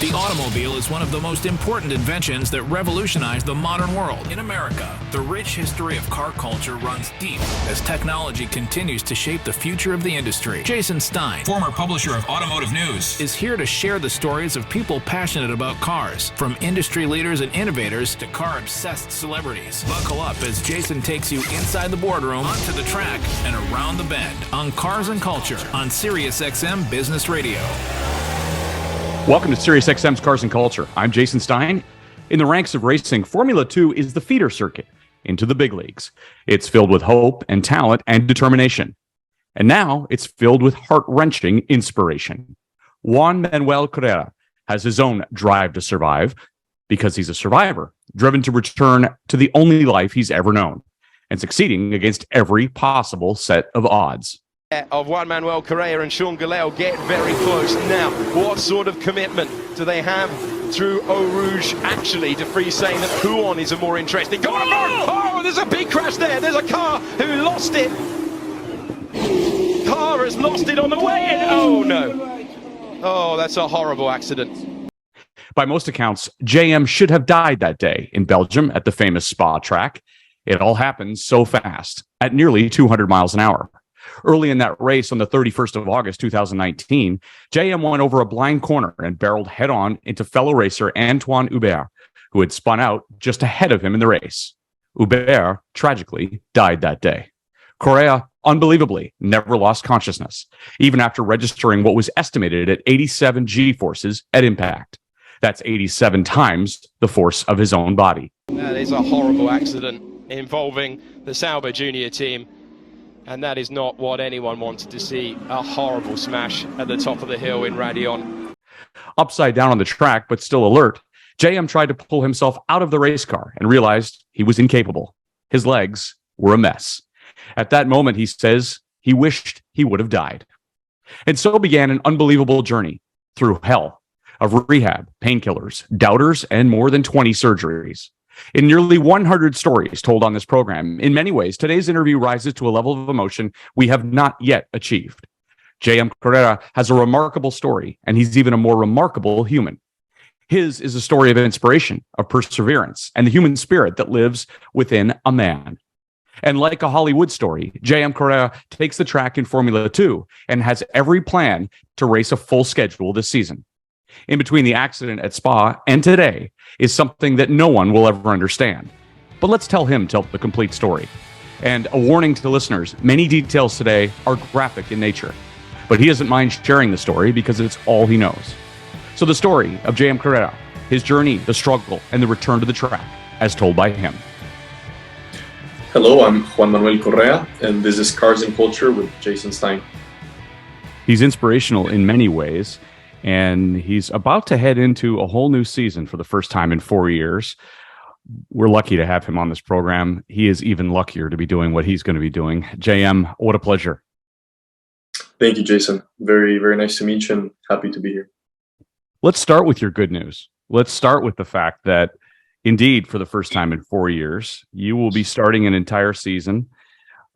The automobile is one of the most important inventions that revolutionized the modern world. In America, the rich history of car culture runs deep as technology continues to shape the future of the industry. Jason Stein, former publisher of Automotive News, is here to share the stories of people passionate about cars, from industry leaders and innovators to car-obsessed celebrities. Buckle up as Jason takes you inside the boardroom, onto the track, and around the bend on Cars and Culture on SiriusXM Business Radio. Welcome to SiriusXM's Cars and Culture. I'm Jason Stein. In the ranks of racing, Formula 2 is the feeder circuit into the big leagues. It's filled with hope and talent and determination. And now it's filled with heart-wrenching inspiration. Juan Manuel Correa has his own drive to survive because he's a survivor, driven to return to the only life he's ever known and succeeding against every possible set of odds. Of Juan Manuel Correa and Sean Galeo get very close. Now, what sort of commitment do they have through Eau Rouge actually to Free saying that Huon is a more interesting? Go on! Oh, there's a big crash there. There's a car who lost it. Car has lost it on the way in. Oh no. Oh, that's a horrible accident. By most accounts, JM should have died that day in Belgium at the famous Spa track. It all happened so fast, at nearly 200 miles an hour. Early in that race on the 31st of August, 2019, JM went over a blind corner and barreled head-on into fellow racer Antoine Hubert, who had spun out just ahead of him in the race. Hubert, tragically, died that day. Correa, unbelievably, never lost consciousness, even after registering what was estimated at 87 G-forces at impact. That's 87 times the force of his own body. That is a horrible accident involving the Sauber Junior team. And that is not what anyone wanted to see, a horrible smash at the top of the hill in Radion. Upside down on the track, but still alert, JM tried to pull himself out of the race car and realized he was incapable. His legs were a mess. At that moment, he says he wished he would have died. And so began an unbelievable journey through hell of rehab, painkillers, doubters, and more than 20 surgeries. In nearly 100 stories told on this program, in many ways, today's interview rises to a level of emotion we have not yet achieved. J.M. Correa has a remarkable story, and he's even a more remarkable human. His is a story of inspiration, of perseverance, and the human spirit that lives within a man. And like a Hollywood story, J.M. Correa takes the track in Formula 2 and has every plan to race a full schedule this season. In between the accident at Spa and today is something that no one will ever understand. But let's tell the complete story. And a warning to listeners, many details today are graphic in nature. But he doesn't mind sharing the story because it's all he knows. So the story of J.M. Correa, his journey, the struggle, and the return to the track, as told by him. Hello, I'm Juan Manuel Correa, and this is Cars and Culture with Jason Stein. He's inspirational in many ways. And he's about to head into a whole new season for the first time in 4 years. We're lucky to have him on this program. He is even luckier to be doing what he's going to be doing. JM, what a pleasure. Thank you, Jason. Very, very nice to meet you and happy to be here. Let's start with your good news. Let's start with the fact that, indeed, for the first time in 4 years, you will be starting an entire season.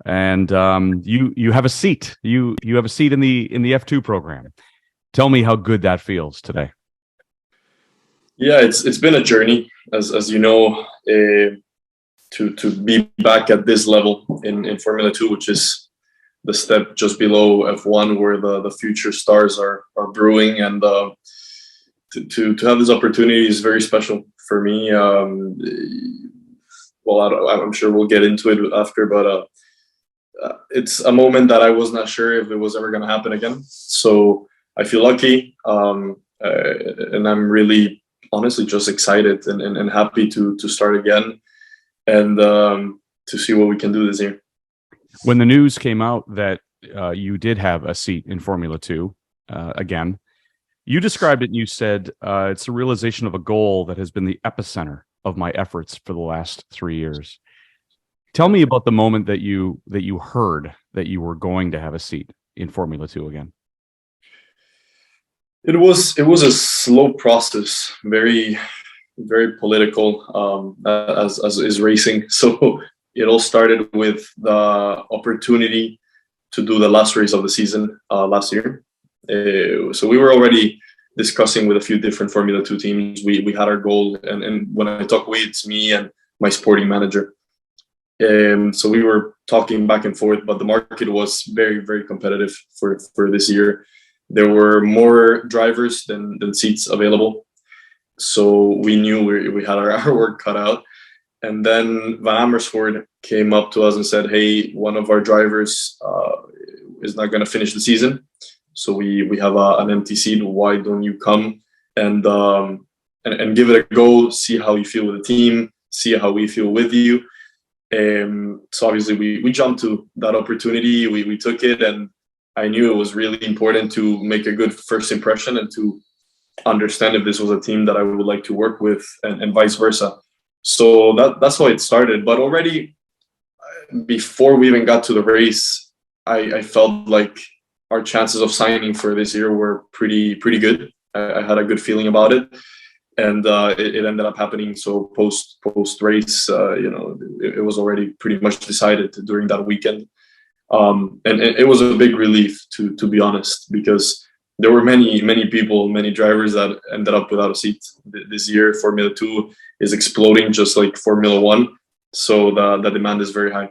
And you have a seat. You have a seat in the F2 program. Tell me how good that feels today. Yeah, it's been a journey, as you know, to be back at this level in Formula 2, which is the step just below F1, where the future stars are brewing, and to have this opportunity is very special for me. Well, I'm sure we'll get into it after, but it's a moment that I was not sure if it was ever going to happen again. So I feel lucky, and I'm really, honestly, just excited and happy to start again and to see what we can do this year. When the news came out that you did have a seat in Formula 2 again, you described it and you said, it's a realization of a goal that has been the epicenter of my efforts for the last 3 years. Tell me about the moment that you heard that you were going to have a seat in Formula 2 again. It was a slow process, very, very political, as is racing. So it all started with the opportunity to do the last race of the season last year. So we were already discussing with a few different Formula 2 teams. We had our goal, and when I talk we, it's me and my sporting manager. So we were talking back and forth, but the market was very, very competitive for this year. There were more drivers than seats available. So we knew we had our work cut out. And then Van Amersfoort came up to us and said, hey, one of our drivers is not going to finish the season. So we have an empty seat. Why don't you come and give it a go, see how you feel with the team, see how we feel with you. So obviously we jumped to that opportunity. We took it, and I knew it was really important to make a good first impression and to understand if this was a team that I would like to work with, and vice versa. So that's how it started. But already before we even got to the race, I felt like our chances of signing for this year were pretty good. I had a good feeling about it, and it ended up happening. So post race, it was already pretty much decided during that weekend, and it was a big relief to be honest, because there were many people, many drivers that ended up without a seat this year. Formula 2 is exploding just like Formula 1, so the demand is very high.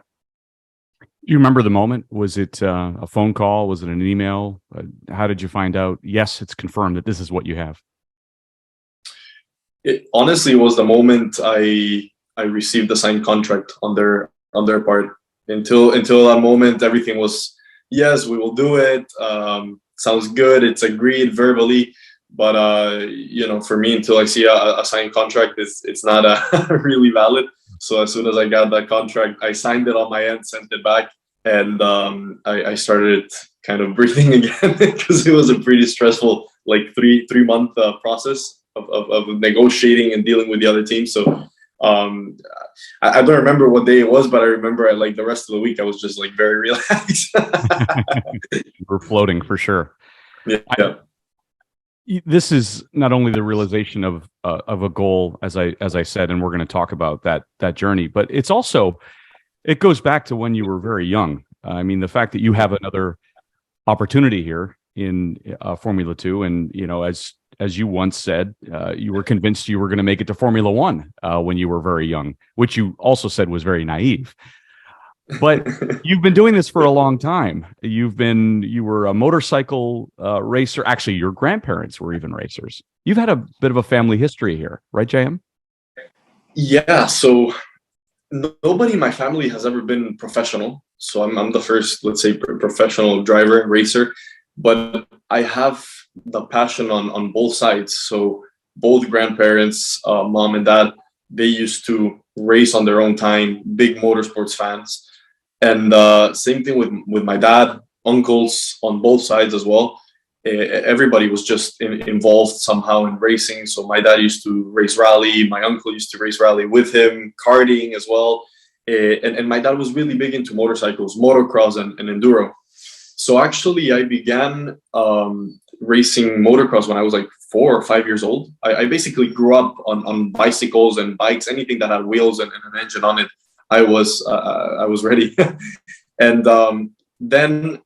You remember the moment? Was it a phone call? Was it an email? How did you find out? Yes, it's confirmed that this is what you have. It honestly was the moment I received the signed contract on their part. Until that moment, everything was yes, we will do it. Sounds good. It's agreed verbally, but for me, until I see a signed contract, it's not really valid. So as soon as I got that contract, I signed it on my end, sent it back, and I started kind of breathing again, because it was a pretty stressful three month process of negotiating and dealing with the other team. So I don't remember what day it was, but I remember the rest of the week I was just very relaxed. We're floating for sure. Yeah. This is not only the realization of a goal, as I said, and we're going to talk about that journey, but it's also, it goes back to when you were very young. I mean, the fact that you have another opportunity here in Formula 2, and as you once said, you were convinced you were going to make it to Formula 1 when you were very young, which you also said was very naive. But you've been doing this for a long time. You were a motorcycle racer. Actually, your grandparents were even racers. You've had a bit of a family history here, right, JM? Yeah. So nobody in my family has ever been professional. So I'm the first, let's say, professional driver, racer. But I have the passion on both sides. So both grandparents, mom and dad, they used to race on their own time, big motorsports fans. And same thing with my dad, uncles on both sides as well. Everybody was just involved somehow in racing. So my dad used to race rally. My uncle used to race rally with him, karting as well. And my dad was really big into motorcycles, motocross and enduro. So actually I began racing motocross when I was 4 or 5 years old. I basically grew up on bicycles and bikes, anything that had wheels and an engine on it. I was ready. And then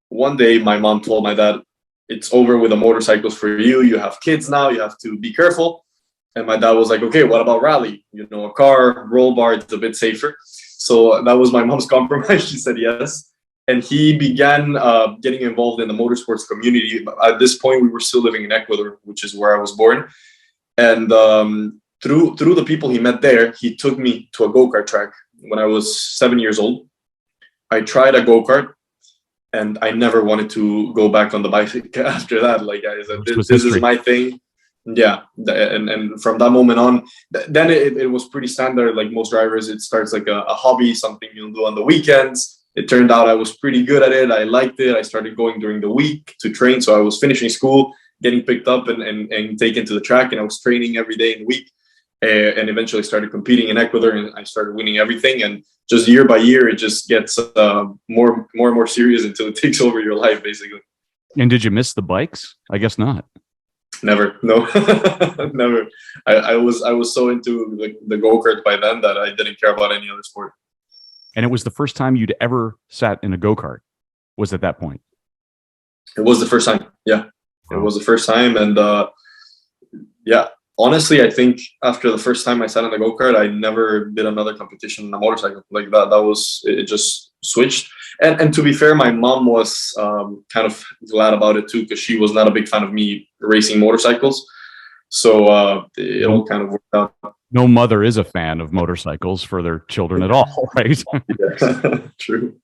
one day my mom told my dad, it's over with the motorcycles for you. You have kids now. You have to be careful. And my dad was like, okay, what about rally? A car, roll bar, it's a bit safer. So that was my mom's compromise. She said yes. And he began getting involved in the motorsports community. At this point, we were still living in Ecuador, which is where I was born. And through the people he met there, he took me to a go-kart track when I was 7 years old. I tried a go-kart, and I never wanted to go back on the bike after that. I said, this is my thing. Yeah. And from that moment on, then it was pretty standard. Like most drivers, it starts like a hobby, something you'll do on the weekends. It turned out I was pretty good at it. I liked it. I started going during the week to train. So I was finishing school, getting picked up and taken to the track, and I was training every day in the week. And eventually started competing in Ecuador, and I started winning everything. And just year by year, it just gets more and more serious until it takes over your life, basically. And did you miss the bikes? I guess not. Never, no, never. I was so into the go-kart by then that I didn't care about any other sport. And it was the first time you'd ever sat in a go-kart, was at that point? It was the first time, yeah. It was the first time, and yeah, honestly, I think after the first time I sat on the go-kart, I never did another competition on a motorcycle like that. That was it. Just switched. And to be fair, my mom was kind of glad about it too, because she was not a big fan of me racing motorcycles. So it all kind of worked out. No mother is a fan of motorcycles for their children at all, right? Yeah. True.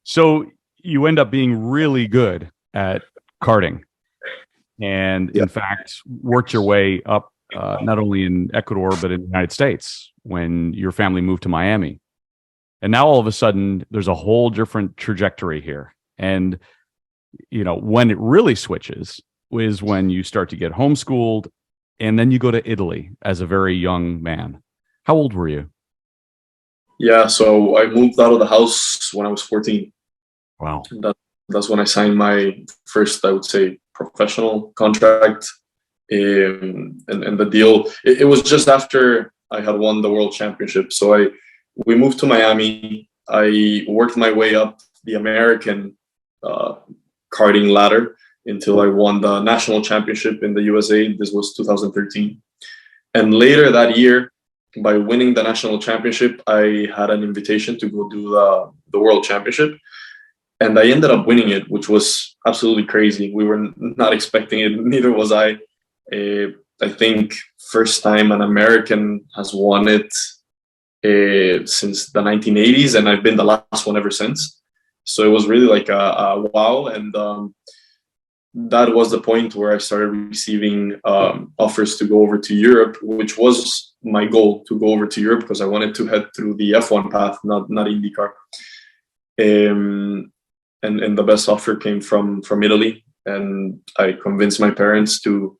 So you end up being really good at karting, and in fact worked your way up not only in Ecuador but in the United States when your family moved to Miami. And now all of a sudden there's a whole different trajectory here. And when it really switches is when you start to get homeschooled, and then you go to Italy as a very young man. How old were you? Yeah, so I moved out of the house when I was 14. Wow. That's when I signed my first, I would say, professional contract. And the deal, it was just after I had won the world championship. So we moved to Miami. I worked my way up the American karting ladder until I won the national championship in the USA. This was 2013. And later that year, by winning the national championship, I had an invitation to go do the world championship. And I ended up winning it, which was absolutely crazy. We were not expecting it. Neither was I. I think first time an American has won it since the 1980s, and I've been the last one ever since. So it was really like a wow. And that was the point where I started receiving offers to go over to Europe, which was my goal, to go over to Europe because I wanted to head through the F1 path, not IndyCar. And the best offer came from Italy, and I convinced my parents to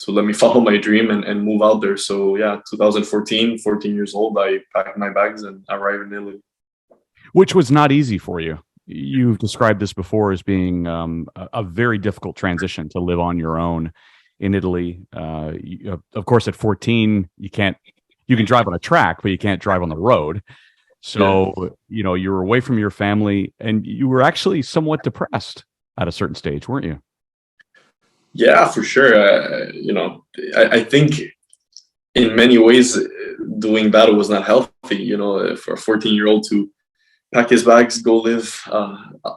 let me follow my dream and move out there. So yeah, 2014, 14 years old, I packed my bags and arrived in Italy. Which was not easy for you. You've described this before as being a very difficult transition to live on your own in Italy. Of course, at 14, you can drive on a track, but you can't drive on the road. So, you were away from your family, and you were actually somewhat depressed at a certain stage, weren't you? Yeah, for sure. I think in many ways doing that was not healthy, for a 14-year-old to pack his bags, go live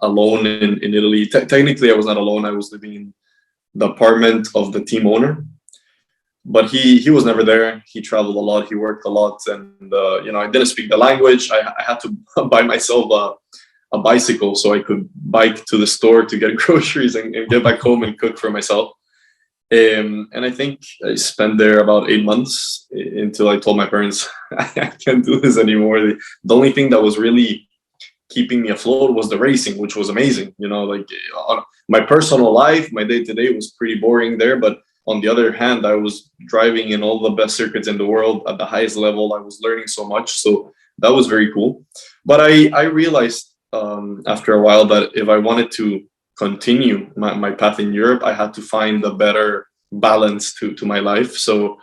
alone in Italy. Technically, I was not alone. I was living in the apartment of the team owner, but he was never there. He traveled a lot. He worked a lot. And, I didn't speak the language. I had to buy myself a bicycle so I could bike to the store to get groceries and get back home and cook for myself. And I think I spent there about 8 months until I told my parents, I can't do this anymore. The only thing that was really keeping me afloat was the racing, which was amazing. My personal life, my day-to-day was pretty boring there. But on the other hand, I was driving in all the best circuits in the world at the highest level. I was learning so much. So that was very cool. But I realized after a while that if I wanted to continue my path in Europe, I had to find a better balance to my life. So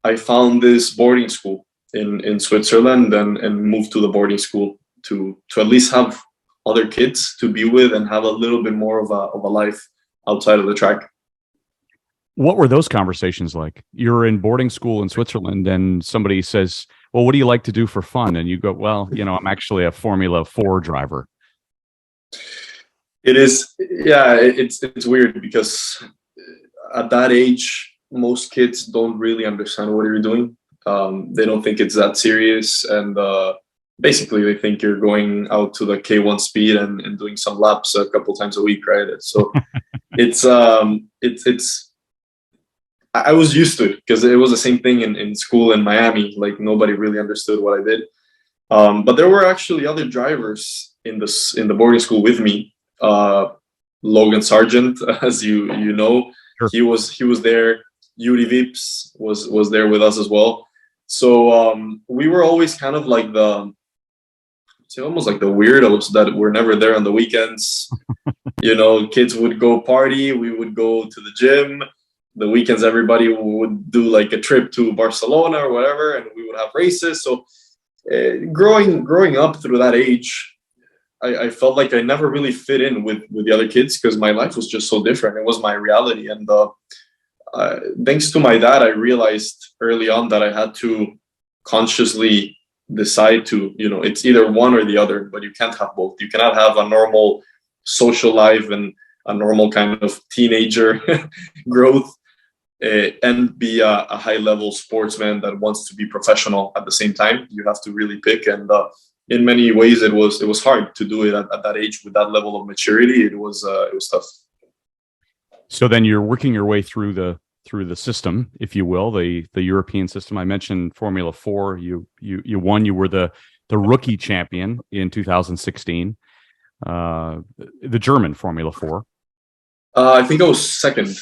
I found this boarding school in Switzerland and moved to the boarding school to at least have other kids to be with and have a little bit more of a life outside of the track. What were those conversations like? You're in boarding school in Switzerland and somebody says, well, what do you like to do for fun? And you go, well, I'm actually a Formula 4 driver. It is. Yeah, it's weird because at that age, most kids don't really understand what you're doing. They don't think it's that serious. And basically they think you're going out to the K1 speed and doing some laps a couple times a week, right? So it's I was used to it because it was the same thing in school in Miami. Like nobody really understood what I did. But there were actually other drivers in the boarding school with me. Logan Sargent, as you know, sure. He was there. Yuri Vips was there with us as well. So we were always kind of like almost like the weirdos that were never there on the weekends. Kids would go party, we would go to the gym. The weekends, everybody would do like a trip to Barcelona or whatever, and we would have races. So growing up through that age, I felt like I never really fit in with the other kids because my life was just so different. It was my reality. And thanks to my dad, I realized early on that I had to consciously decide to, it's either one or the other, but you can't have both. You cannot have a normal social life and a normal kind of teenager growth and be a high level sportsman that wants to be professional at the same time. You have to really pick. And in many ways, it was hard to do it at that age with that level of maturity. It was tough. So then you're working your way through the system, if you will, the European system. I mentioned Formula 4. You won. You were the rookie champion in 2016. The German Formula 4. I think I was second.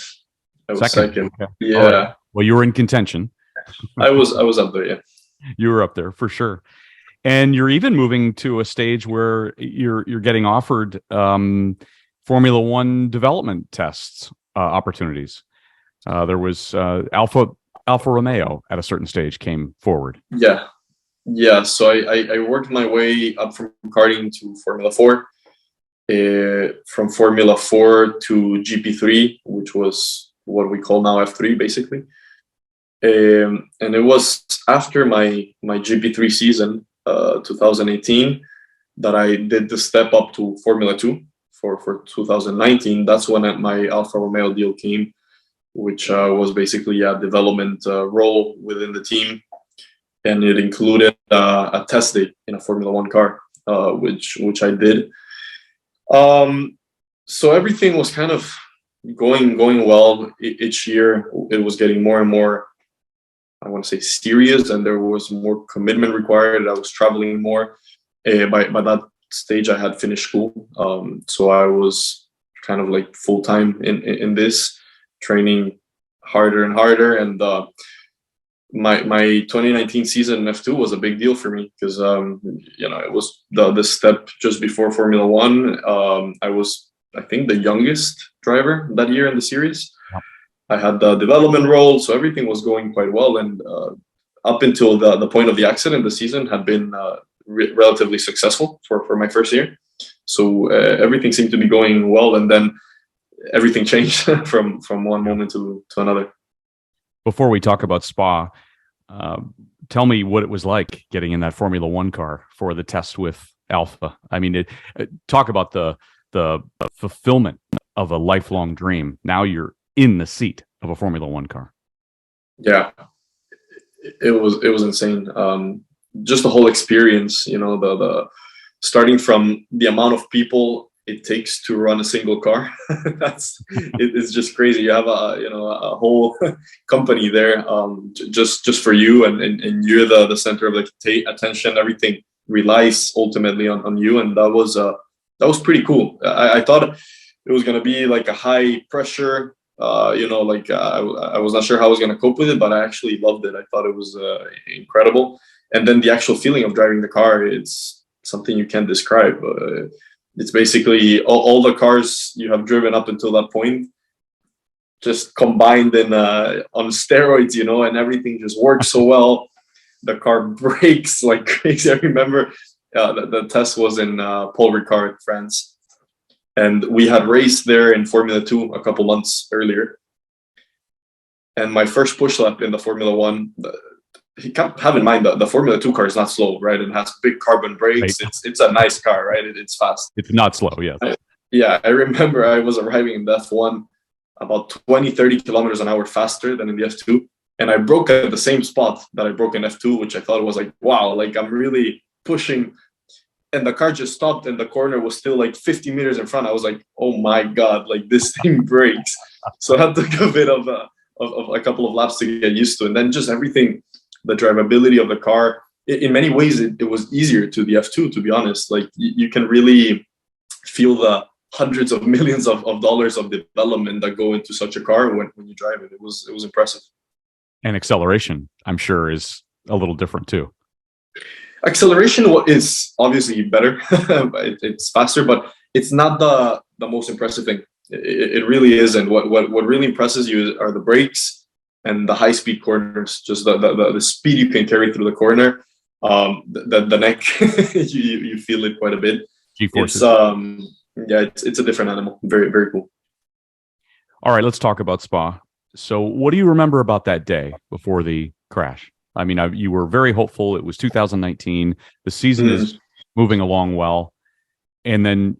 Second. Okay. Yeah. Right. Well, you were in contention. I was up there. Yeah. You were up there for sure. And you're even moving to a stage where you're getting offered Formula 1 development tests opportunities. There was Alfa Romeo at a certain stage came forward. Yeah. So I worked my way up from karting to Formula 4, from Formula 4 to GP3, which was what we call now F3, basically. And it was after my GP3 season, 2018, that I did the step up to Formula 2 for 2019. That's when my Alfa Romeo deal came, which was basically a development role within the team. And it included a test day in a Formula 1 car, which I did. So everything was kind of going well. Each year it was getting more and more, I want to say, serious, and there was more commitment required. I was traveling more. By that stage I had finished school, so I was kind of like full-time in this, training harder and harder. And my 2019 season in F2 was a big deal for me because it was the step just before Formula 1. I was, I think, the youngest driver that year in the series. I had the development role, so everything was going quite well. And up until the point of the accident, the season had been relatively successful for my first year. So everything seemed to be going well, and then everything changed from one moment to another. Before we talk about Spa, tell me what it was like getting in that Formula 1 car for the test with Alfa. I mean, talk about the fulfillment of a lifelong dream. Now you're in the seat of a Formula 1 car. Yeah, it was insane. Just the whole experience, the starting from the amount of people it takes to run a single car. It's just crazy. You have a whole company there, just for you, and you're the center of the attention. Everything relies ultimately on you, and that was pretty cool. I thought it was going to be like a high pressure, I was not sure how I was going to cope with it, but I actually loved it. I thought it was incredible. And then the actual feeling of driving the car, it's something you can't describe. It's basically all the cars you have driven up until that point, just combined on steroids, and everything just works so well. The car brakes like crazy. I remember the test was in Paul Ricard, France. And we had raced there in Formula 2 a couple months earlier. And my first push lap in the Formula 1, have in mind that the Formula 2 car is not slow, right? It has big carbon brakes. Right. It's a nice car, right? It's fast. It's not slow, yeah. I remember I was arriving in the F1 about 20-30 kilometers an hour faster than in the F2. And I broke at the same spot that I broke in F2, which I thought was like, wow, like I'm really pushing. And the car just stopped, and the corner was still like 50 meters in front. I was like, oh my God, like this thing breaks. So I took a bit of a couple of laps to get used to. And then just everything, the drivability of the car, in many ways, it was easier to the F2, to be honest. Like you can really feel the hundreds of millions of dollars of development that go into such a car when you drive it. It was impressive. And acceleration, I'm sure, is a little different too. Acceleration is obviously better. It's faster, but it's not the most impressive thing. It really isn't. What really impresses you are the brakes and the high speed corners. Just the speed you can carry through the corner. The neck, you feel it quite a bit. G-forces. It's a different animal. Very, very cool. All right, let's talk about Spa. So what do you remember about that day before the crash? I mean, you were very hopeful. It was 2019. The season is moving along well. And then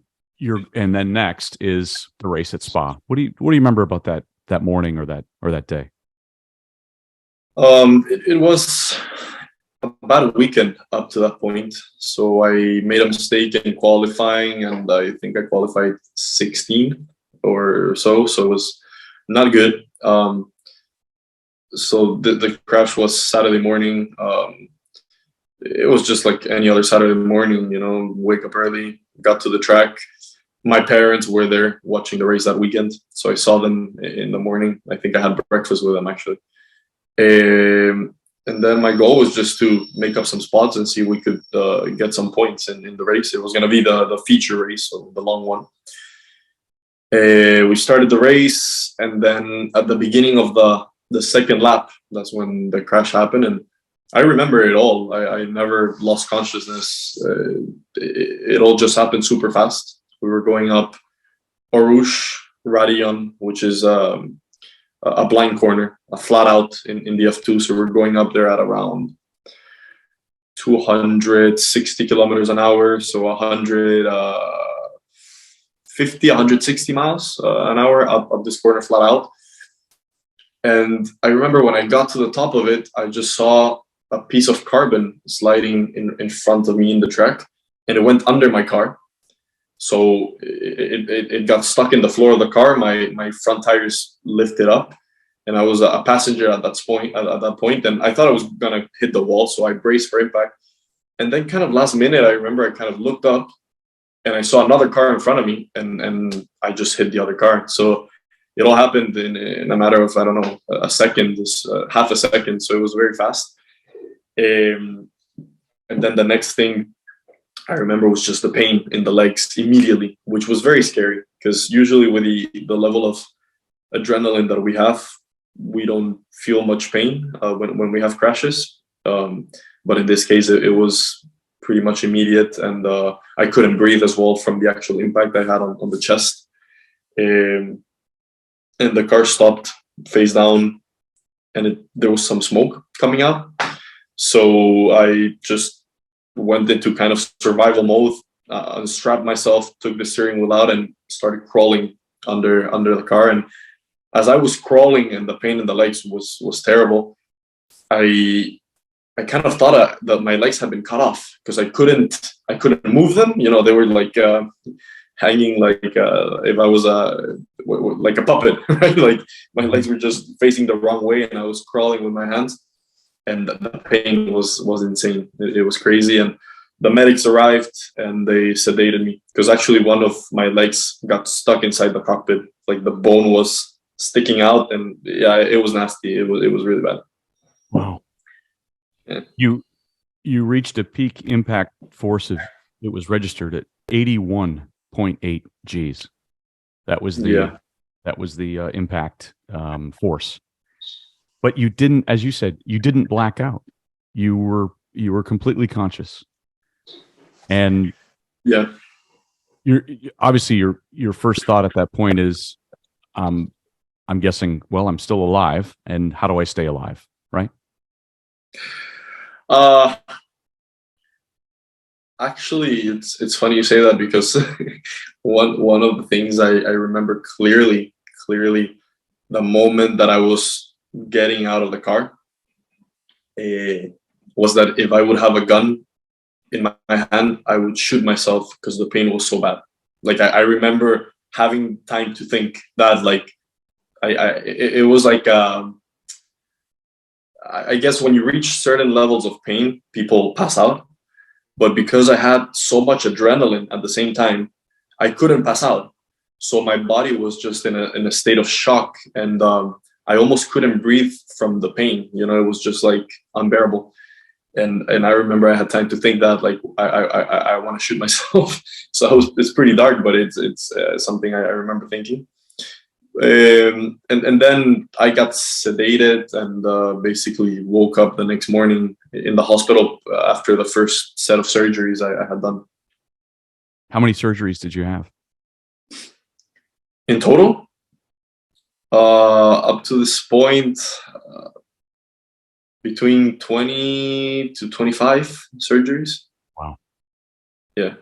next is the race at Spa. What do you remember about that morning or that day? It was about a weekend up to that point. So I made a mistake in qualifying, and I think I qualified 16 or so. So it was not good. So the crash was Saturday morning. It was just like any other Saturday morning, wake up early, got to the track. My parents were there watching the race that weekend. So I saw them in the morning. I think I had breakfast with them, actually. And then my goal was just to make up some spots and see if we could get some points in the race. It was going to be the feature race, so the long one. We started the race, and then at the beginning of the second lap, that's when the crash happened. And I remember it all. I never lost consciousness. It all just happened super fast. We were going up Orush Radion, which is a blind corner, a flat out in the F2. So we're going up there at around 260 kilometers an hour. So 160 miles an hour up this corner flat out. And I remember when I got to the top of it, I just saw a piece of carbon sliding in front of me in the track, and it went under my car. So it got stuck in the floor of the car. My front tires lifted up, and I was a passenger at that point. And I thought I was gonna hit the wall, so I braced for impact. And then, kind of last minute, I remember I kind of looked up, and I saw another car in front of me, and I just hit the other car. So it all happened in a matter of, I don't know, a second, half a second. So it was very fast. And then the next thing I remember was just the pain in the legs immediately, which was very scary, because usually with the level of adrenaline that we have, we don't feel much pain when we have crashes. But in this case, it was pretty much immediate, and I couldn't breathe as well from the actual impact I had on the chest. And the car stopped face down, and there was some smoke coming out. So I just went into kind of survival mode, unstrapped myself, took the steering wheel out, and started crawling under the car. And as I was crawling, and the pain in the legs was terrible, I kind of thought that my legs had been cut off, because I couldn't move them. They were like hanging like if I was like a puppet, right? Like my legs were just facing the wrong way, and I was crawling with my hands, and the pain was insane. It was crazy. And the medics arrived, and they sedated me, because actually one of my legs got stuck inside the cockpit. Like the bone was sticking out, and yeah, it was nasty. It was really bad. Wow. Yeah. You reached a peak impact force of, it was registered at 81.8 Gs. That was the impact force. But you didn't, as you said, you didn't black out. You were completely conscious. And yeah, obviously your first thought at that point is, I'm guessing, well, I'm still alive, and how do I stay alive, right? Actually, it's funny you say that, because one of the things I remember clearly, the moment that I was getting out of the car, was that if I would have a gun in my hand, I would shoot myself, because the pain was so bad. Like I remember having time to think that, like it was like I guess when you reach certain levels of pain, people pass out. But because I had so much adrenaline at the same time, I couldn't pass out. So my body was just in a state of shock, and I almost couldn't breathe from the pain. It was just like unbearable. And I remember I had time to think that, like, I want to shoot myself. So it's pretty dark, but it's something I remember thinking. And then I got sedated, and basically woke up the next morning in the hospital after the first set of surgeries I had done. How many surgeries did you have? In total, up to this point, between 20 to 25 surgeries. Wow. Yeah.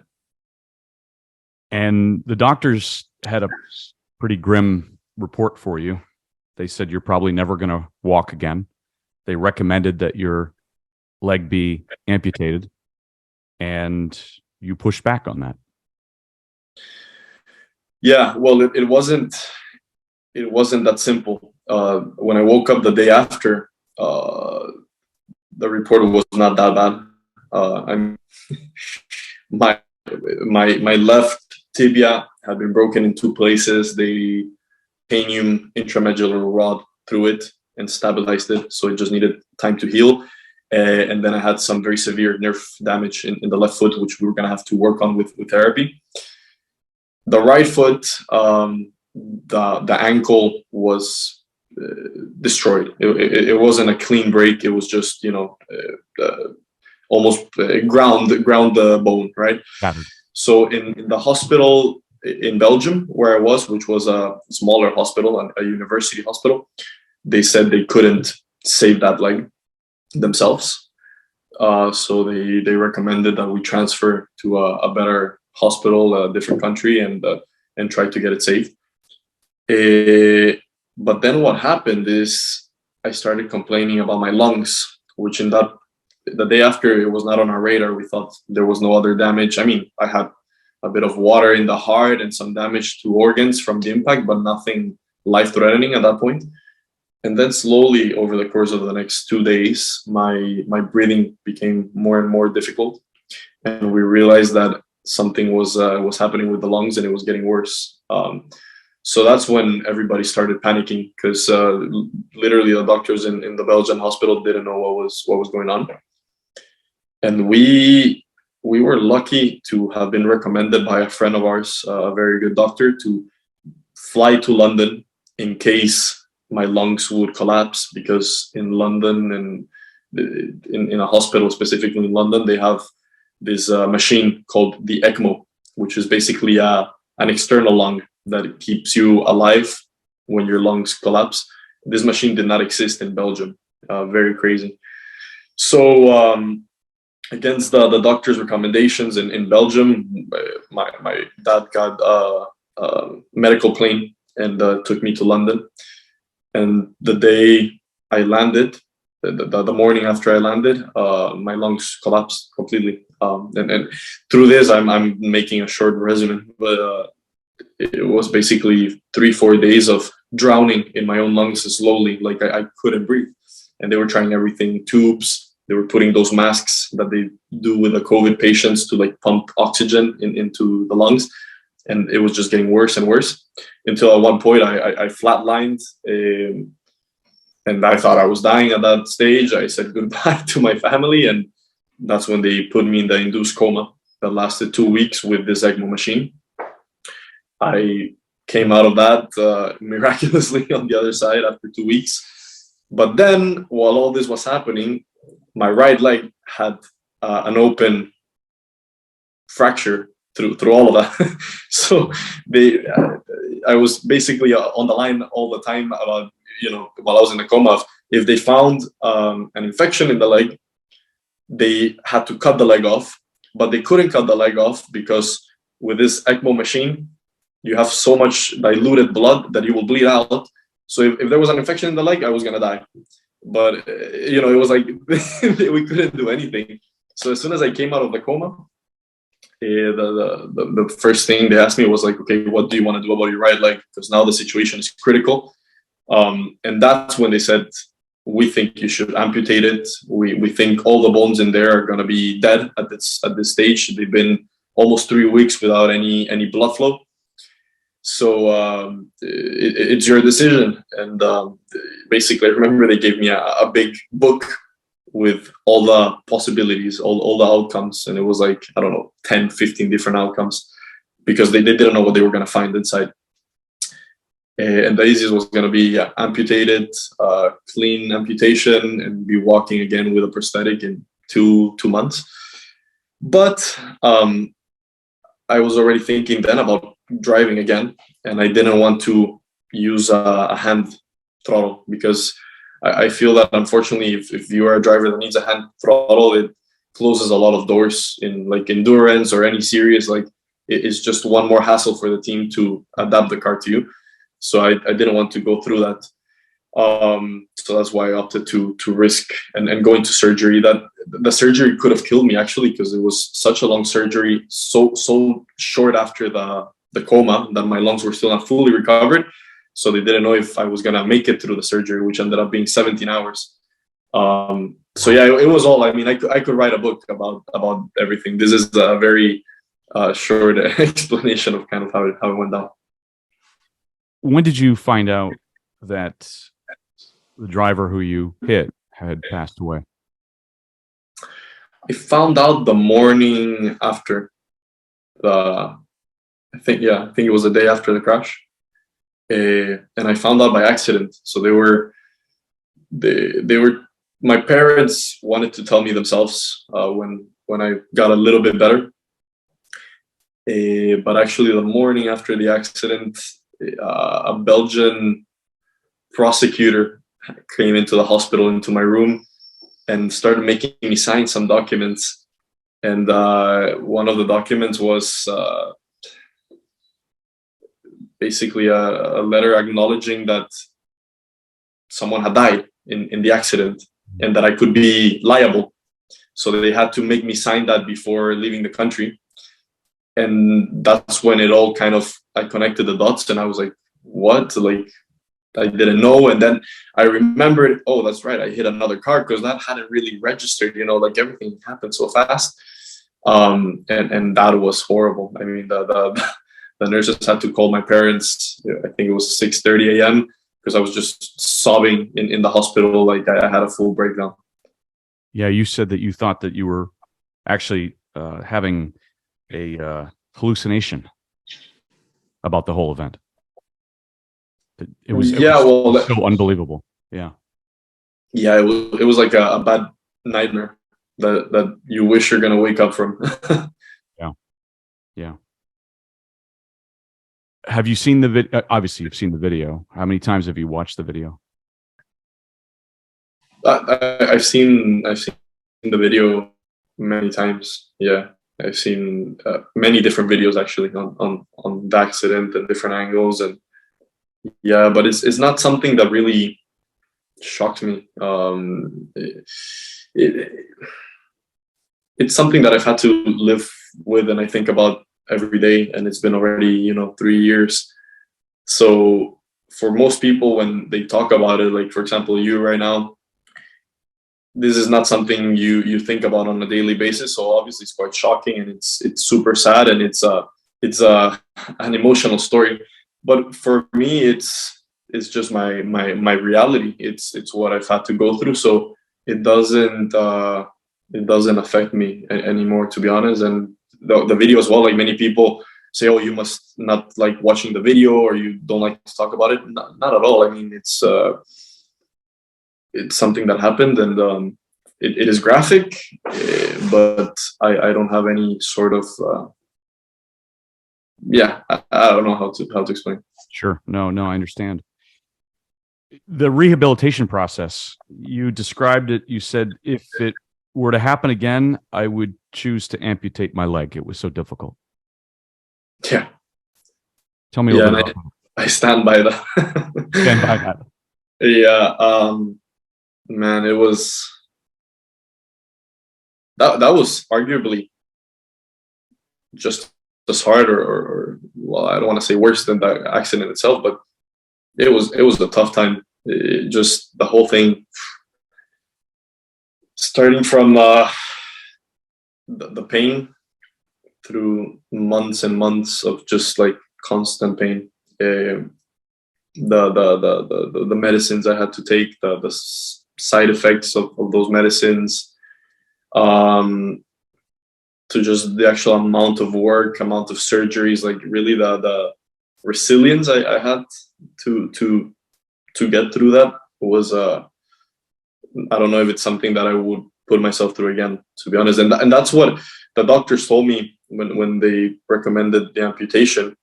And the doctors had a pretty grim report for you. They said you're probably never going to walk again. They recommended that your leg be amputated, and you pushed back on that. Yeah, well, it wasn't that simple. When I woke up the day after, the report was not that bad. My left tibia had been broken in 2 places. They titanium intramedullary rod through it and stabilized it, so it just needed time to heal. And then I had some very severe nerve damage in the left foot, which we were going to have to work on with therapy. The right foot, the ankle was destroyed. It wasn't a clean break. It was just, almost ground the bone, right? So in the hospital in Belgium where I was, which was a smaller hospital, a university hospital, they said they couldn't save that leg themselves. So they recommended that we transfer to a better hospital, a different country, and try to get it saved. But then what happened is I started complaining about my lungs, which the day after, it was not on our radar. We thought there was no other damage. I mean, I had a bit of water in the heart and some damage to organs from the impact, but nothing life-threatening at that point. And then slowly, over the course of the next 2 days, my breathing became more and more difficult, and we realized that something was happening with the lungs, and it was getting worse. So that's when everybody started panicking, because literally the doctors in the Belgian hospital didn't know what was going on. And we were lucky to have been recommended by a friend of ours, a very good doctor, to fly to London in case my lungs would collapse, because in London and in a hospital, specifically in London, they have this machine called the ECMO, which is basically an external lung that keeps you alive when your lungs collapse. This machine did not exist in Belgium. Very crazy. So against the doctor's recommendations in Belgium, my dad got a medical plane and took me to London. And the day I landed, the morning after I landed, my lungs collapsed completely. And through this, I'm making a short resume, but it was basically 3-4 days of drowning in my own lungs slowly, like I couldn't breathe. And they were trying everything, tubes. They were putting those masks that they do with the COVID patients to like pump oxygen into the lungs. And it was just getting worse and worse, until at one point I flatlined, and I thought I was dying at that stage. I said goodbye to my family, and that's when they put me in the induced coma that lasted 2 weeks with this ECMO machine. I came out of that miraculously on the other side after 2 weeks. But then, while all this was happening, my right leg had an open fracture through all of that. So I was basically on the line all the time about, while I was in the coma, if they found an infection in the leg, they had to cut the leg off, but they couldn't cut the leg off because with this ECMO machine, you have so much diluted blood that you will bleed out. So if there was an infection in the leg, I was going to die. But, it was like we couldn't do anything. So as soon as I came out of the coma, the first thing they asked me was like, okay, what do you want to do about your right leg? Because now the situation is critical. And that's when they said, we think you should amputate it. We think all the bones in there are going to be dead at this stage. They've been almost 3 weeks without any blood flow. So it's your decision. And basically, I remember they gave me a big book with all the possibilities, all the outcomes. And it was like, I don't know, 10, 15 different outcomes, because they didn't know what they were going to find inside. And the easiest was going to be amputated, clean amputation, and be walking again with a prosthetic in two months. But I was already thinking then about driving again, and I didn't want to use a hand throttle because I feel that unfortunately, if you are a driver that needs a hand throttle, it closes a lot of doors in like endurance or any series. Like it's just one more hassle for the team to adapt the car to you. So I didn't want to go through that. So that's why I opted to risk and go into surgery. That the surgery could have killed me actually, because it was such a long surgery, so short after the coma that my lungs were still not fully recovered. So they didn't know if I was gonna make it through the surgery, which ended up being 17 hours. So yeah, it was all. I mean, I could write a book about everything. This is a very short explanation of kind of how it went down. When did you find out that the driver who you hit had passed away? I found out the morning after I think it was the day after the crash. And I found out by accident. So they were my parents wanted to tell me themselves when I got a little bit better. But actually the morning after the accident, a Belgian prosecutor came into the hospital, into my room, and started making me sign some documents. And one of the documents was basically a letter acknowledging that someone had died in the accident and that I could be liable. So they had to make me sign that before leaving the country. And that's when it all kind of, I connected the dots and I was like, what? Like, I didn't know. And then I remembered, oh, that's right, I hit another car, because that hadn't really registered, like everything happened so fast. And that was horrible. I mean, the nurses had to call my parents. I think it was 6:30 a.m. because I was just sobbing in the hospital. Like I had a full breakdown. Yeah, you said that you thought that you were actually having a hallucination about the whole event. It was so unbelievable. Yeah. Yeah, it was like a bad nightmare that you wish you're gonna wake up from. Yeah. Have you seen the video? Obviously, you've seen the video. How many times have you watched the video? I've seen the video many times. Yeah, I've seen many different videos actually on the accident and different angles, and yeah, but it's not something that really shocked me. It's something that I've had to live with, and I think about every day, and it's been already 3 years. So for most people, when they talk about it, like for example you right now, this is not something you think about on a daily basis. So obviously it's quite shocking, and it's super sad, and it's an emotional story. But for me, it's just my reality. It's what I've had to go through. So it doesn't affect me anymore, to be honest. And the video as well, like many people say, oh, you must not like watching the video, or you don't like to talk about it. Not at all. I mean, it's something that happened, and it is graphic, but I don't have any sort of I don't know how to explain. Sure. No, I understand. The rehabilitation process, you described it. You said if it were to happen again, I would choose to amputate my leg. It was so difficult. Yeah. Tell me a little bit about that. I stand by that. Stand by that. Yeah. Man, it was that was arguably just as hard or well, I don't want to say worse than the accident itself, but it was a tough time. Just the whole thing, starting from the pain through months and months of just like constant pain. The medicines I had to take, the side effects of those medicines, to just the actual amount of work, amount of surgeries, like really the resilience I had to get through that was I don't know if it's something that I would put myself through again, to be honest. And that's what the doctors told me when they recommended the amputation,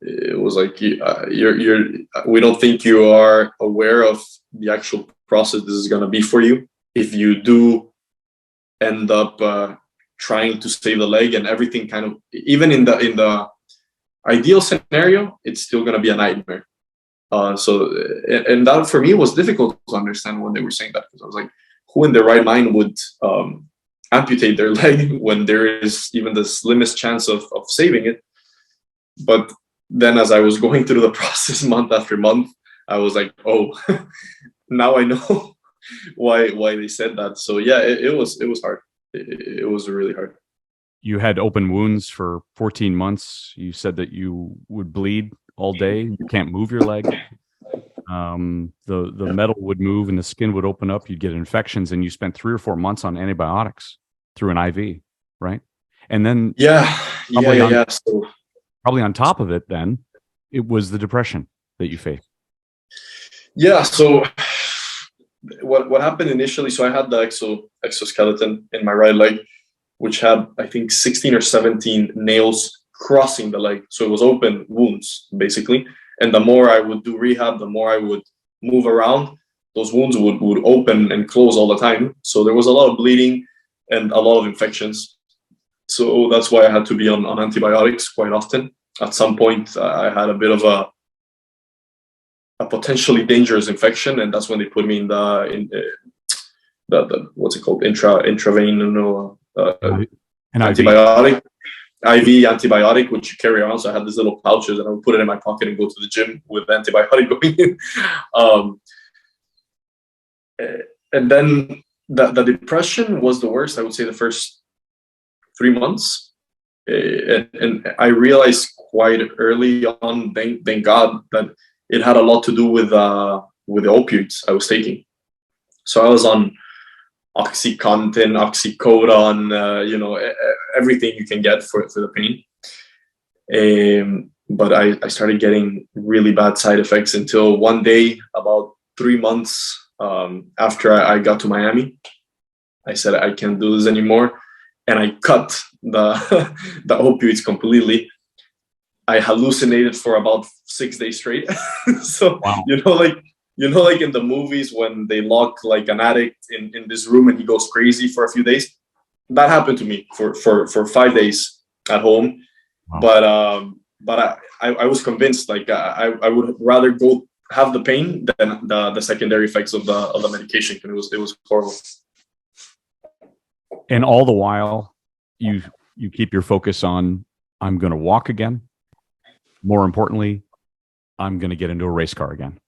it was like, we don't think you are aware of the actual process this is going to be for you. If you do end up trying to save the leg and everything, kind of, even in the ideal scenario, it's still going to be a nightmare. And that for me was difficult to understand when they were saying that, because I was like, who in their right mind would amputate their leg when there is even the slimmest chance of saving it? But then as I was going through the process month after month, I was like, oh, now I know why they said that. So yeah, it was hard. It was really hard. You had open wounds for 14 months. You said that you would bleed all day. You can't move your leg. The metal would move and the skin would open up. You'd get infections, and you spent 3 or 4 months on antibiotics through an IV, right? And then probably on top of it, then it was the depression that you faced. Yeah. So what happened initially? So I had the exoskeleton in my right leg, which had, I think, 16 or 17 nails crossing the leg. So it was open wounds, basically. And the more I would do rehab, the more I would move around, those wounds would open and close all the time. So there was a lot of bleeding and a lot of infections. So that's why I had to be on antibiotics quite often. At some point, I had a bit of a potentially dangerous infection, and that's when they put me in the what's it called, intravenous antibiotic, IV antibiotic, which you carry around. So I had these little pouches, and I would put it in my pocket and go to the gym with antibiotic going in. And then the depression was the worst, I would say, the first 3 months. And I realized quite early on, thank God, that it had a lot to do with the opioids I was taking. So I was on OxyContin, oxycodone, everything you can get for the pain. But I started getting really bad side effects until one day, about 3 months after I got to Miami, I said, I can't do this anymore. And I cut the opioids completely. I hallucinated for about 6 days straight. So, wow. Like in the movies when they lock like an addict in this room and he goes crazy for a few days, that happened to me for 5 days at home. Wow. But I was convinced, like I would rather go have the pain than the secondary effects of the medication, because it was horrible. And all the while, you keep your focus on, I'm going to walk again. More importantly, I'm going to get into a race car again,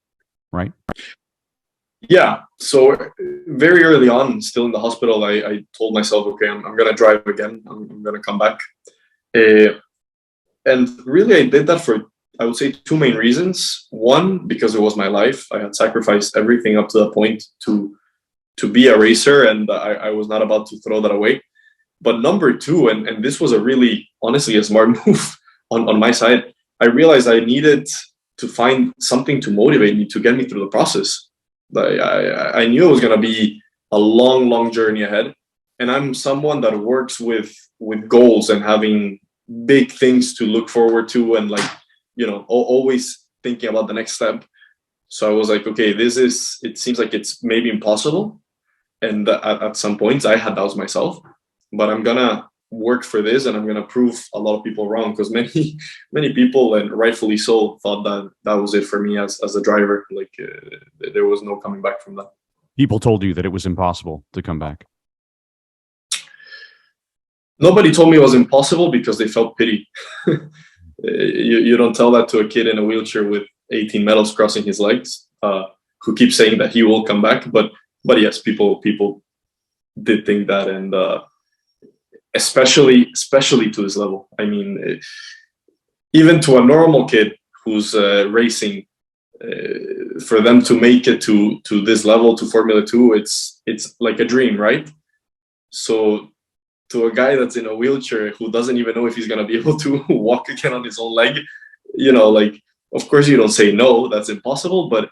right? Yeah. So very early on, still in the hospital, I told myself, okay, I'm going to drive again. I'm going to come back. And really, I did that for, I would say, 2 main reasons. One, because it was my life. I had sacrificed everything up to that point to be a racer, and I was not about to throw that away. But number 2, and this was a really, honestly, a smart move on my side, I realized I needed to find something to motivate me, to get me through the process. I knew it was going to be a long, long journey ahead. And I'm someone that works with goals and having big things to look forward to, and always thinking about the next step. So I was like, okay, it seems like it's maybe impossible. And at some points I had doubts myself, but I'm going to work for this, and I'm going to prove a lot of people wrong, because many people, and rightfully so, thought that was it for me as a driver. Like there was no coming back from that. People told you that it was impossible to come back. Nobody told me it was impossible, because they felt pity. You don't tell that to a kid in a wheelchair with 18 medals crossing his legs, who keeps saying that he will come back. But yes, people did think that, and especially to this level. I mean, even to a normal kid who's racing, for them to make it to this level, to Formula 2, it's like a dream, right? So to a guy that's in a wheelchair who doesn't even know if he's going to be able to walk again on his own leg, of course you don't say no, that's impossible, but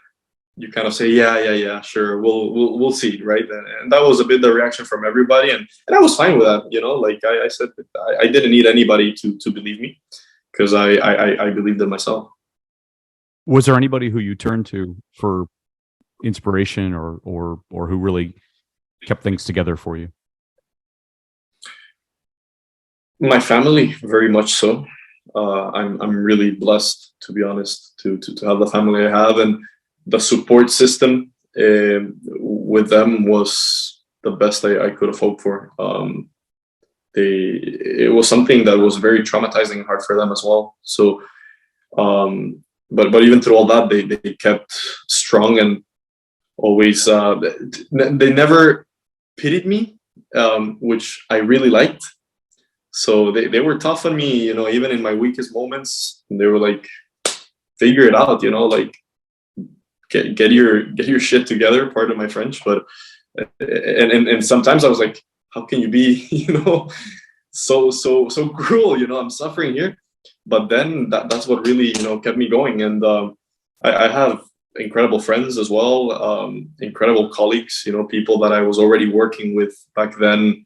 you kind of say, yeah, sure, we'll see, right? And that was a bit the reaction from everybody, and I was fine with that, Like I said, I didn't need anybody to believe me, because I believed in myself. Was there anybody who you turned to for inspiration, or who really kept things together for you? My family, very much so. I'm really blessed, to be honest, to have the family I have, and the support system with them was the best I could have hoped for. It was something that was very traumatizing and hard for them as well. So, but even through all that, they kept strong, and always they never pitied me, which I really liked. So they were tough on me, even in my weakest moments. They were like, figure it out, like get your shit together, pardon my French. But and sometimes I was like, how can you be, so cruel, I'm suffering here. But then that's what really, kept me going. And I have incredible friends as well, incredible colleagues, people that I was already working with back then,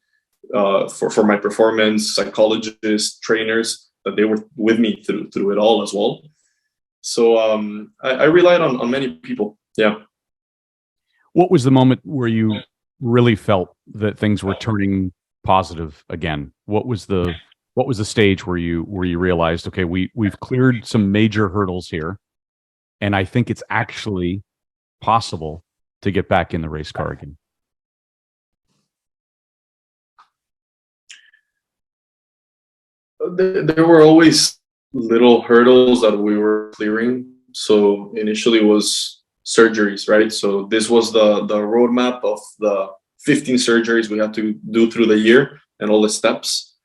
for my performance, psychologists, trainers, that they were with me through it all as well. So I relied on many people. Yeah. What was the moment where you really felt that things were turning positive again? What was the stage where you realized, okay, we've cleared some major hurdles here, and I think it's actually possible to get back in the race car again? There were always little hurdles that we were clearing. So initially was surgeries, right? So this was the roadmap of the 15 surgeries we had to do through the year, and all the steps.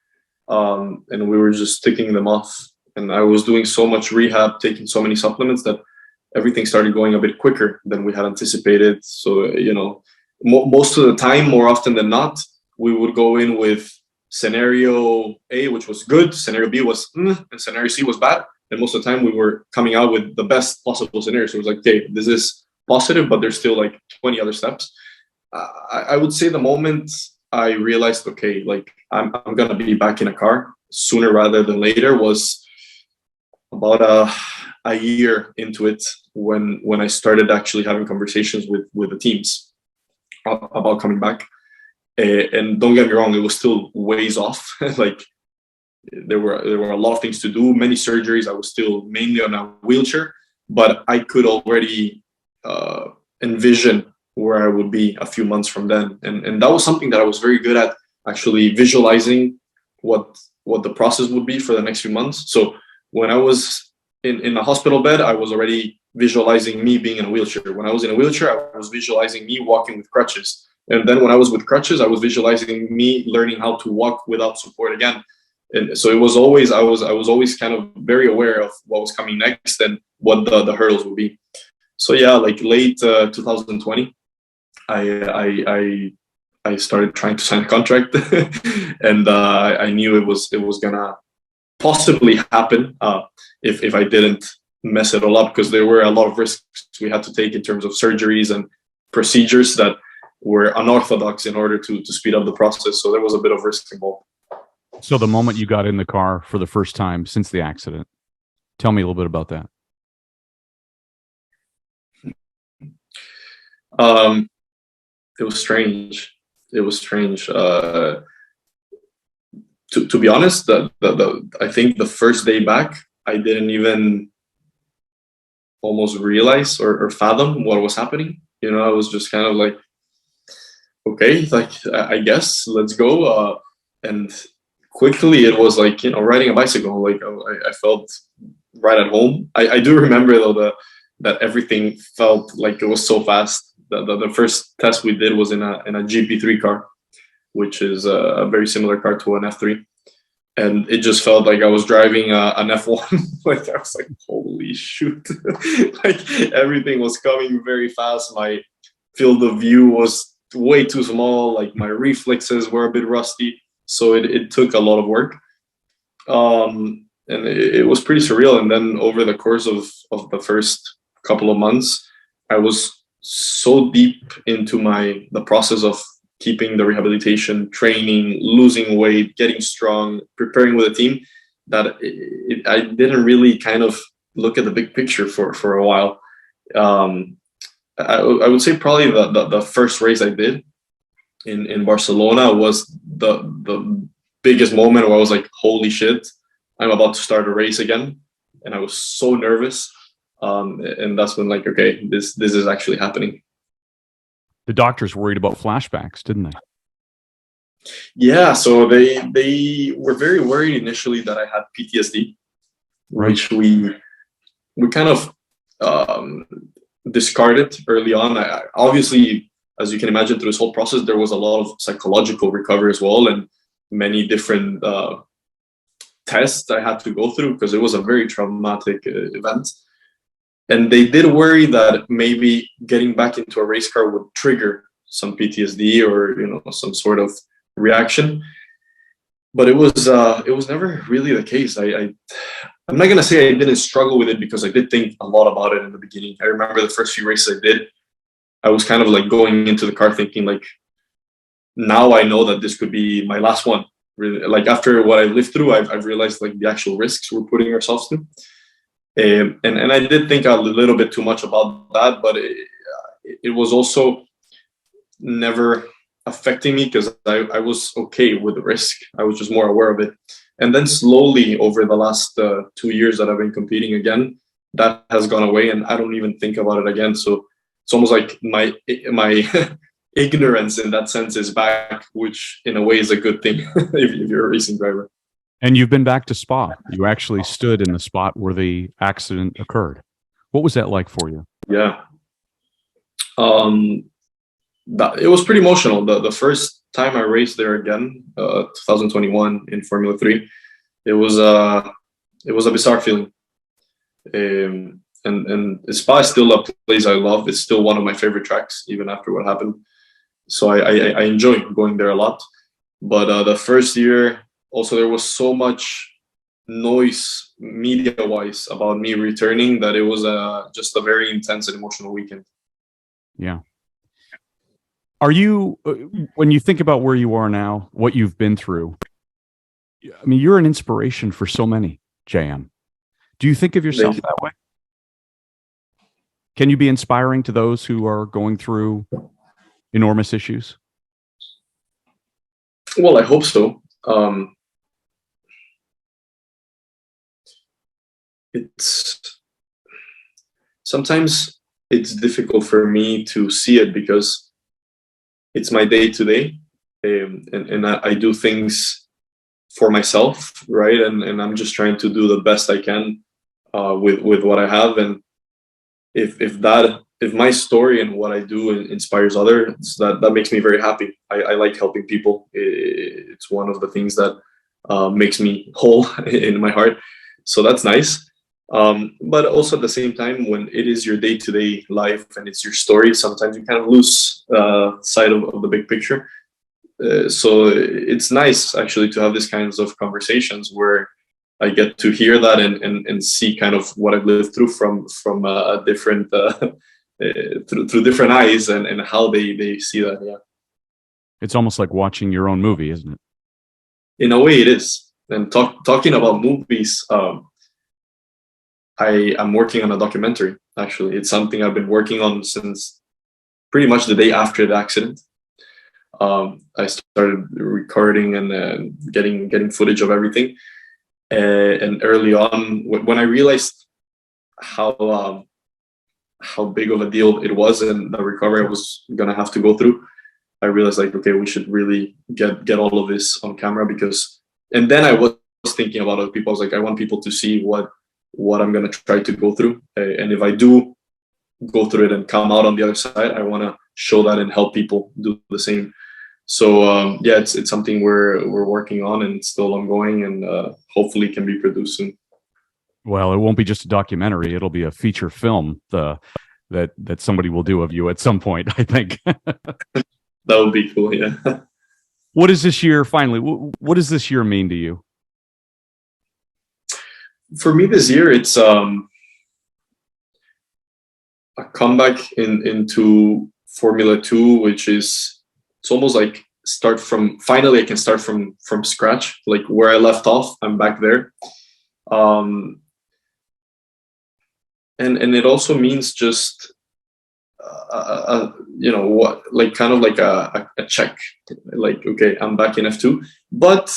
And we were just ticking them off. And I was doing so much rehab, taking so many supplements, that everything started going a bit quicker than we had anticipated. So, most of the time, more often than not, we would go in with scenario A, which was good, scenario B was and scenario C was bad. And most of the time we were coming out with the best possible scenario. So it was like, okay, this is positive, but there's still like 20 other steps. I would say the moment I realized, okay, like I'm going to be back in a car sooner rather than later, was about a year into it, when I started actually having conversations with the teams about coming back. And don't get me wrong, it was still ways off. Like there were a lot of things to do, many surgeries. I was still mainly on a wheelchair, but I could already envision where I would be a few months from then. And that was something that I was very good at, actually visualizing what the process would be for the next few months. So when I was in a hospital bed, I was already visualizing me being in a wheelchair. When I was in a wheelchair, I was visualizing me walking with crutches. And then when I was with crutches, I was visualizing me learning how to walk without support again. And so it was always, I was always kind of very aware of what was coming next and what the hurdles would be. So yeah, like late 2020, I started trying to sign a contract, and I knew it was gonna possibly happen if I didn't mess it all up, because there were a lot of risks we had to take in terms of surgeries and procedures that were unorthodox in order to speed up the process. So there was a bit of risk involved. So the moment you got in the car for the first time since the accident, tell me a little bit about that. It was strange. It was strange. To be honest, I think the first day back, I didn't even almost realize or fathom what was happening. I was just kind of like, okay, like I guess let's go. And quickly it was like, riding a bicycle. Like I felt right at home. I do remember though that everything felt like it was so fast. The first test we did was in a GP3 car, which is a very similar car to an F3. And it just felt like I was driving an F1. Like I was like, holy shoot. Like everything was coming very fast. My field of view was way too small. Like my reflexes were a bit rusty. So it took a lot of work. And it was pretty surreal. And then over the course of the first couple of months, I was so deep into the process of keeping the rehabilitation, training, losing weight, getting strong, preparing with a team, that I didn't really kind of look at the big picture for a while. I would say probably the first race I did in Barcelona was the biggest moment where I was like, holy shit, I'm about to start a race again. And I was so nervous. And that's when, like, okay, this is actually happening. The doctors worried about flashbacks, didn't they? Yeah, so they were very worried initially that I had PTSD, Right. which we kind of discarded early on. Obviously, as you can imagine, through this whole process, there was a lot of psychological recovery as well, and many different tests I had to go through because it was a very traumatic event. And they did worry that maybe getting back into a race car would trigger some PTSD or, you know, some sort of reaction. But it was never really the case. I'm not gonna say I didn't struggle with it, because I did think a lot about it in the beginning. I remember the first few races I did, I was kind of like going into the car thinking like, now I know that this could be my last one. Really, like after what I lived through, I've realized like the actual risks we're putting ourselves through. And I did think a little bit too much about that, but it was also never affecting me because I was okay with the risk. I was just more aware of it. And then slowly over the last 2 years that I've been competing again, that has gone away and I don't even think about it again. So it's almost like my ignorance in that sense is back, which in a way is a good thing if you're a racing driver. And you've been back to Spa. You actually stood in the spot where the accident occurred. What was that like for you? Yeah. It was pretty emotional. The first time I raced there again, 2021 in Formula 3, it was a bizarre feeling. And Spa is still a place I love. It's still one of my favorite tracks, even after what happened. So I enjoy going there a lot. But the first year, also, there was so much noise media-wise about me returning that it was just a very intense and emotional weekend. Yeah. Are you, when you think about where you are now, what you've been through, I mean, you're an inspiration for so many, JM. Do you think of yourself that way? Can you be inspiring to those who are going through enormous issues? Well, I hope so. Sometimes it's difficult for me to see it because it's my day to day, and I do things for myself, right? And I'm just trying to do the best I can with what I have. And if my story and what I do inspires others, that makes me very happy. I like helping people. It's one of the things that makes me whole in my heart. So that's nice. But also at the same time, when it is your day-to-day life and it's your story, sometimes you kind of lose sight of the big picture. So it's nice actually to have these kinds of conversations where I get to hear that and see kind of what I've lived through from a different through different eyes and how they see that. Yeah, It's almost like watching your own movie, isn't it? in a way it is. And talking about movies, I'm working on a documentary. Actually, it's something I've been working on since pretty much the day after the accident. I started recording and getting footage of everything. And early on, when I realized how big of a deal it was and the recovery I was gonna have to go through, I realized like, okay, we should really get all of this on camera because. And then I was thinking about other people. I was like, I want people to see what I'm gonna try to go through, and if I do go through it and come out on the other side, I want to show that and help people do the same. So yeah, it's something we're working on and it's still ongoing, and hopefully can be produced soon. Well, it won't be just a documentary; it'll be a feature film that somebody will do of you at some point, I think. That would be cool. Yeah. What is this year? Finally, what does this year mean to you? For me, this year, it's a comeback into Formula 2, which is, it's almost like finally I can start from scratch, like where I left off, I'm back there. And it also means just what, like kind of like a check, like, okay, I'm back in F2, but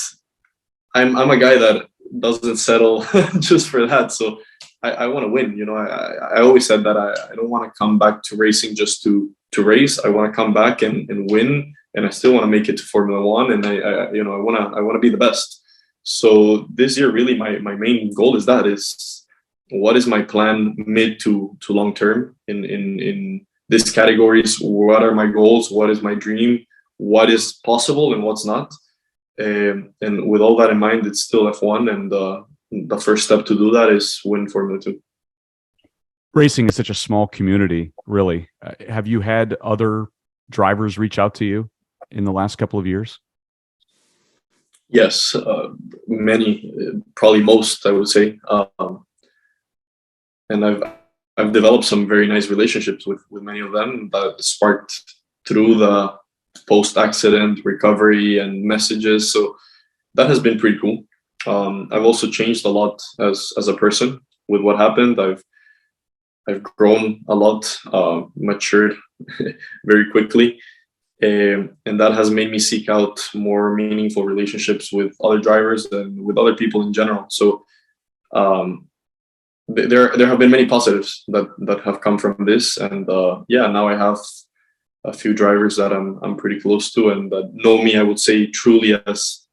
I'm a guy that doesn't settle just for that. So I want to win. I always said that I don't want to come back to racing just to race. I want to come back and win, and I still want to make it to Formula One, and I want to be the best. So this year, really, my main goal is what is my plan mid to long term in these categories? What are my goals? What is my dream? What is possible and what's not? And with all that in mind, it's still F1, and the first step to do that is win Formula 2. Racing is such a small community, really. Have you had other drivers reach out to you in the last couple of years? Yes, many, probably most, I would say. And I've developed some very nice relationships with many of them that sparked through the post-accident recovery and messages. So that has been pretty cool. I've also changed a lot as a person with what happened. I've grown a lot, matured very quickly, and that has made me seek out more meaningful relationships with other drivers and with other people in general. So there have been many positives that have come from this, and now I have a few drivers that I'm pretty close to and that know me, I would say, truly as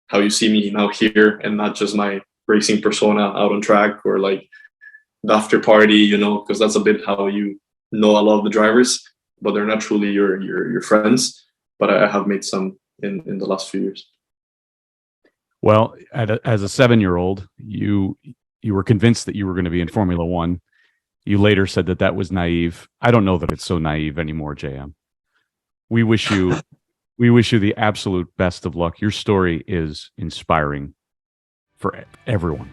how you see me now here, and not just my racing persona out on track or like the after party, because that's a bit how you know a lot of the drivers, but they're not truly your friends. But I have made some in the last few years. Well, as a 7-year-old, you were convinced that you were going to be in Formula One. You later said that was naive. I don't know that it's so naive anymore, JM. We wish you the absolute best of luck. Your story is inspiring for everyone.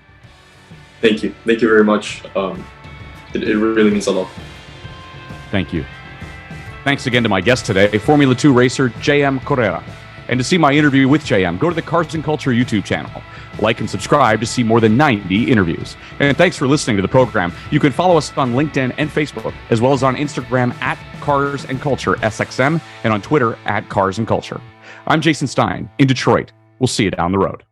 Thank you very much. It really means a lot. Thank you. Thanks again to my guest today, Formula 2 racer JM Correa. And to see my interview with JM, go to the Cars and Culture YouTube channel. Like and subscribe to see more than 90 interviews. And thanks for listening to the program. You can follow us on LinkedIn and Facebook, as well as on Instagram at Cars and Culture SXM and on Twitter at Cars and Culture. I'm Jason Stein in Detroit. We'll see you down the road.